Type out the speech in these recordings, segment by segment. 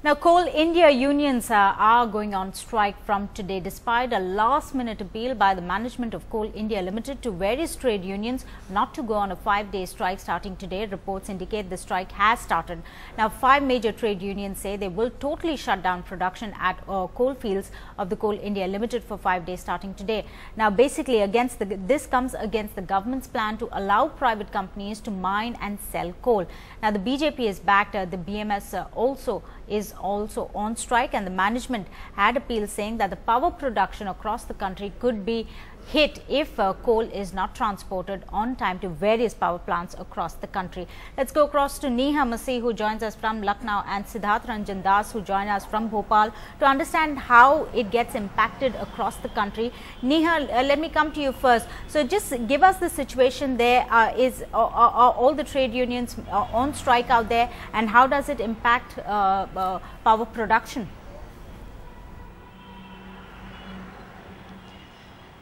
Now, Coal India unions are going on strike from today despite a last-minute appeal by the management of Coal India Limited to various trade unions not to go on a 5-day strike starting today. Reports indicate the strike has started. Now, 5 major trade unions say they will totally shut down production at coalfields of the Coal India Limited for 5 days starting today. Now, basically, this comes against the government's plan to allow private companies to mine and sell coal. Now, the BJP is backed. The BMS is also on strike, and the management had appealed saying that the power production across the country could be hit if coal is not transported on time to various power plants across the country. Let's go across to Neha Masih, who joins us from Lucknow, and Siddharth Ranjan Das, who join us from Bhopal, to understand how it gets impacted across the country. Neha, let me come to you first. So just give us the situation there. Are all the trade unions on strike out there, and how does it impact power production?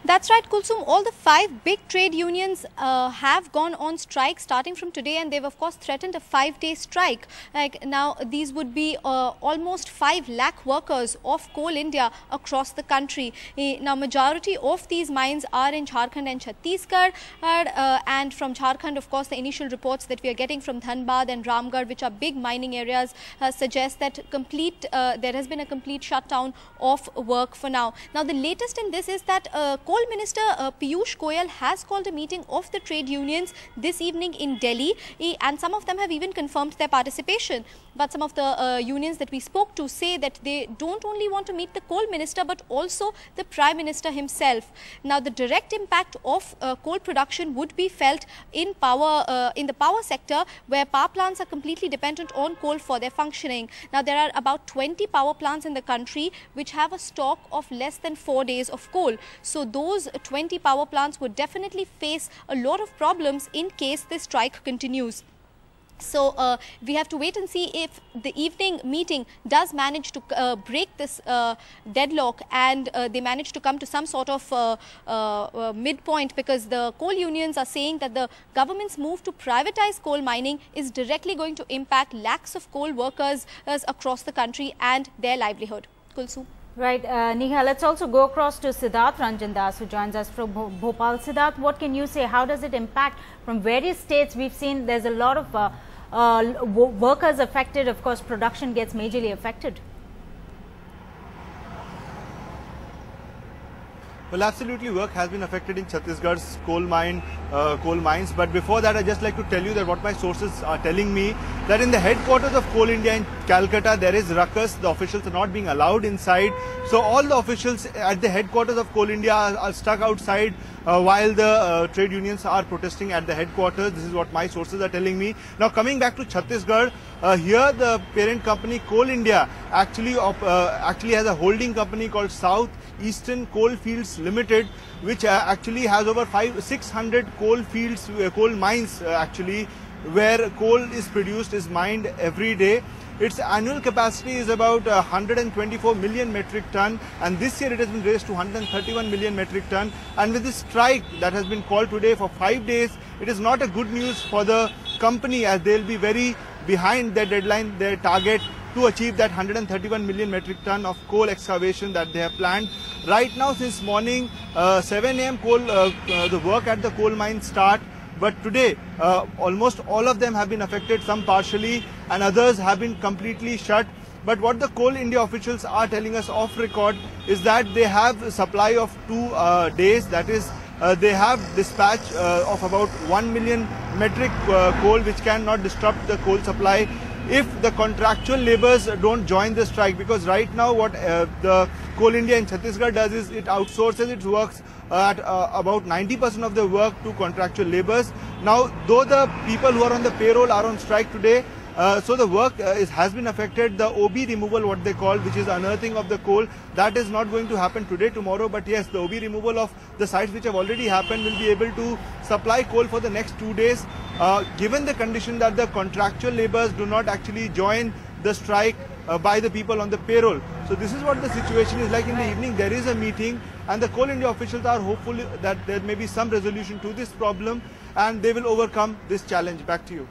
That's right, Kulsum. All the 5 big trade unions have gone on strike starting from today, and they've of course threatened a 5-day strike. Now, these would be almost 5 lakh workers of Coal India across the country. Now, majority of these mines are in Jharkhand and Chhattisgarh, and from Jharkhand, of course, the initial reports that we are getting from Dhanbad and Ramgarh, which are big mining areas, suggest that there has been a complete shutdown of work for now. Now, the latest in this is that Coal Minister Piyush Goyal has called a meeting of the trade unions this evening in Delhi, and some of them have even confirmed their participation. But some of the unions that we spoke to say that they don't only want to meet the coal minister but also the Prime Minister himself. Now, the direct impact of coal production would be felt in the power sector, where power plants are completely dependent on coal for their functioning. Now, there are about 20 power plants in the country which have a stock of less than 4 days of coal. So those 20 power plants would definitely face a lot of problems in case the strike continues. So we have to wait and see if the evening meeting does manage to break this deadlock, and they manage to come to some sort of midpoint, because the coal unions are saying that the government's move to privatize coal mining is directly going to impact lakhs of coal workers across the country and their livelihood. Kulsu. Right, Neha, let's also go across to Siddharth Ranjan Das, who joins us from Bhopal. Siddharth, what can you say? How does it impact from various states? We've seen there's a lot of workers affected. Of course, production gets majorly affected. Well, absolutely, work has been affected in Chhattisgarh's coal mines. But before that, I'd just like to tell you that what my sources are telling me, that in the headquarters of Coal India in Calcutta, there is ruckus. The officials are not being allowed inside. So all the officials at the headquarters of Coal India are stuck outside while the trade unions are protesting at the headquarters. This is what my sources are telling me. Now, coming back to Chhattisgarh, here the parent company Coal India actually has a holding company called South Eastern Coalfields Limited, which actually has over 600 coal mines actually, where coal is produced, is mined every day. Its annual capacity is about 124 million metric ton, and this year it has been raised to 131 million metric ton. And with this strike that has been called today for 5 days, it is not a good news for the company, as they will be very behind their deadline, their target to achieve that 131 million metric ton of coal excavation that they have planned. Right now, since morning 7 a.m. the work at the coal mine start. But today, almost all of them have been affected, some partially, and others have been completely shut. But what the Coal India officials are telling us off record is that they have a supply of 2 days. That is, they have dispatch of about 1 million metric coal, which cannot disrupt the coal supply if the contractual labours don't join the strike. Because right now what the Coal India in Chhattisgarh does is it outsources its works at about 90% of the work to contractual labours. Now, though the people who are on the payroll are on strike today, so the work has been affected. The OB removal, what they call, which is unearthing of the coal, that is not going to happen today, tomorrow. But yes, the OB removal of the sites which have already happened will be able to supply coal for the next 2 days, given the condition that the contractual labours do not actually join the strike by the people on the payroll. So this is what the situation is like. In the evening, there is a meeting, and the Coal India officials are hopeful that there may be some resolution to this problem, and they will overcome this challenge. Back to you.